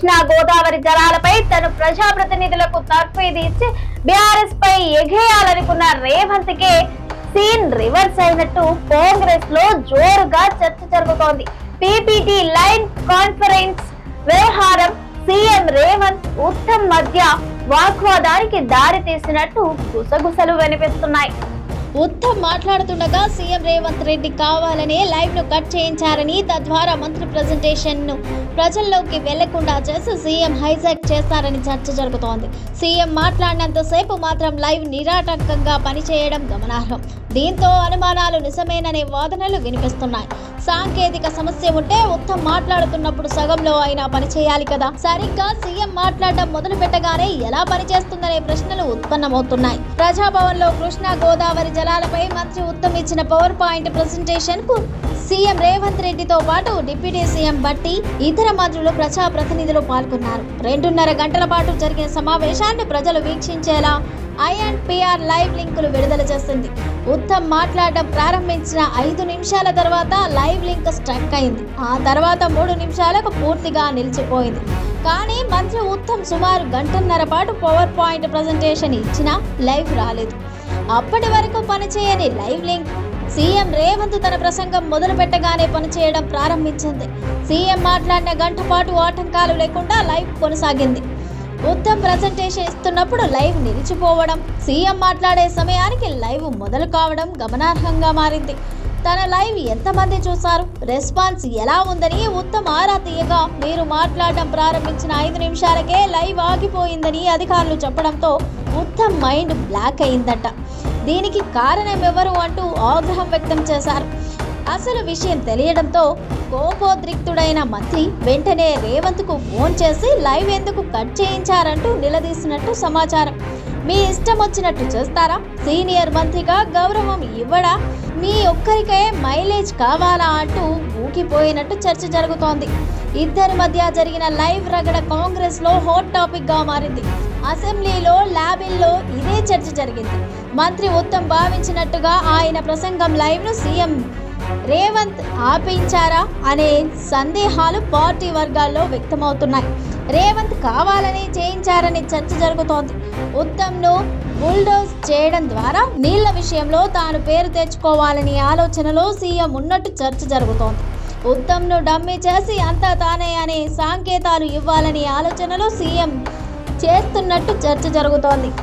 కృష్ణా గోదావరి జలాలపై తన ప్రజాప్రతినిధులకు తర్ఫీదు ఇచ్చి బీఆర్ఎస్ పై ఎగేయాలనుకున్న రేవంత్ కే సీన్ రివర్స్ అయినట్టు కాంగ్రెస్ లో జోరుగా చర్చ జరుగుతోంది. పీపీటీ లైన్ కాన్ఫరెన్స్ వ్యవహారం సీఎం రేవంత్ ఉత్తమ్ మధ్య వాగ్వాదానికి దారి తీసినట్టు గుసగుసలు వినిపిస్తున్నాయి. ఉత్తమ్ మాట్లాడుతుండగా సీఎం రేవంత్ రెడ్డి కావాలనే లైవ్ ను కట్ చేయించారని, తద్వారా మంత్రి ప్రెజెంటేషన్ ను ప్రజల్లోకి వెళ్లకుండా చేసి సీఎం హైజాక్ చేస్తారని చర్చ జరుగుతోంది. సీఎం మాట్లాడినంతసేపు మాత్రం లైవ్ నిరాటంకంగా పనిచేయడం గమనార్హం. దీంతో అనుమానాలు నిజమేననే వాదనలు వినిపిస్తున్నాయి. సాంకేతిక సమస్య ఉంటే ఉత్తమ్ మాట్లాడుతున్నప్పుడు సగంలో అయినా పనిచేయాలి కదా. సరిగ్గా సీఎం మాట్లాడడం మొదలు పెట్టగానే ఎలా పనిచేస్తుందనే ప్రశ్నలు ఉత్పన్నమవుతున్నాయి. ప్రజాభవన్ లో కృష్ణా గోదావరి జలాలపై మంత్రి ఉత్తమ్ ఇచ్చిన పవర్ పాయింట్ ప్రెజెంటేషన్ కు సీఎం రేవంత్ రెడ్డితో పాటు డిప్యూటీ సీఎం బట్టి, ఇతర మంత్రులు, ప్రజాప్రతినిధులు పాల్గొన్నారు. 2.5 గంటల పాటు జరిగిన సమావేశాన్ని ప్రజలు వీక్షించేలా ఐఎన్పిఆర్ లైవ్ లింకులు విడుదల చేసింది. ఉత్తమ్ మాట్లాడడం ప్రారంభించిన 5 నిమిషాల తర్వాత లైవ్ లింక్ స్ట్రక్ అయింది. ఆ తర్వాత 3 నిమిషాలకు పూర్తిగా నిలిచిపోయింది. కానీ మంత్రి ఉత్తమ్ సుమారు 1.5 గంటల పాటు పవర్ పాయింట్ ప్రెజెంటేషన్ ఇచ్చినా లైవ్ రాలేదు. అప్పటి వరకు పనిచేయని లైవ్ లింక్ సీఎం రేవంత్ తన ప్రసంగం మొదలు పెట్టగానే పనిచేయడం ప్రారంభించింది. సీఎం మాట్లాడిన 1 గంట పాటు ఆటంకాలు లేకుండా లైవ్ కొనసాగింది. ఉత్తమ్ ప్రెజెంటేషన్ ఇస్తున్నప్పుడు లైవ్ నిలిచిపోవడం, సీఎం మాట్లాడే సమయానికి లైవ్ మొదలు కావడం గమనార్హంగా మారింది. తన లైవ్ ఎంతమంది చూశారు, రెస్పాన్స్ ఎలా ఉందని ఉత్తమ్ ఆరా తీయగా, మీరు మాట్లాడడం ప్రారంభించిన 5 నిమిషాలకే లైవ్ ఆగిపోయిందని అధికారులు చెప్పడంతో ఉత్తమ్ మైండ్ బ్లాక్ అయిందట. దీనికి కారణం ఎవరు అంటూ ఆగ్రహం వ్యక్తం చేశారు. అసలు విషయం తెలియడంతో కోపోద్రిక్తుడైన మంత్రి వెంటనే రేవంత్ కు ఫోన్ చేసి లైవ్ ఎందుకు కట్ చేయించారంటూ నిలదీసినట్టు సమాచారం. మీ ఇష్టం వచ్చినట్టు చేస్తారా? సీనియర్ మంత్రిగా గౌరవం ఇవ్వడా? మీ ఒక్కరికే మైలేజ్ కావాలా అంటూ ఊగిపోయినట్టు చర్చ జరుగుతోంది. ఇద్దరి మధ్య జరిగిన లైవ్ రగడ కాంగ్రెస్ లో హాట్ టాపిక్ గా మారింది. అసెంబ్లీలో, ల్యాబిల్లో ఇదే చర్చ జరిగింది. మంత్రి ఉత్తమ్ భావించినట్టుగా ఆయన ప్రసంగం లైవ్ ను సీఎం రేవంత్ ఆపించారా అనే సందేహాలు పార్టీ వర్గాల్లో వ్యక్తమవుతున్నాయి. రేవంత్ కావాలని చేయించారని చర్చ జరుగుతోంది. ఉత్తమ్ను బుల్డోజ్ చేయడం ద్వారా నీళ్ల విషయంలో తాను పేరు తెచ్చుకోవాలని ఆలోచనలో సీఎం ఉన్నట్టు చర్చ జరుగుతోంది. ఉత్తమ్ను డమ్మీ చేసి అంతా తానే అనే సంకేతాలు ఇవ్వాలని ఆలోచనలో సీఎం చేస్తున్నట్టు చర్చ జరుగుతోంది.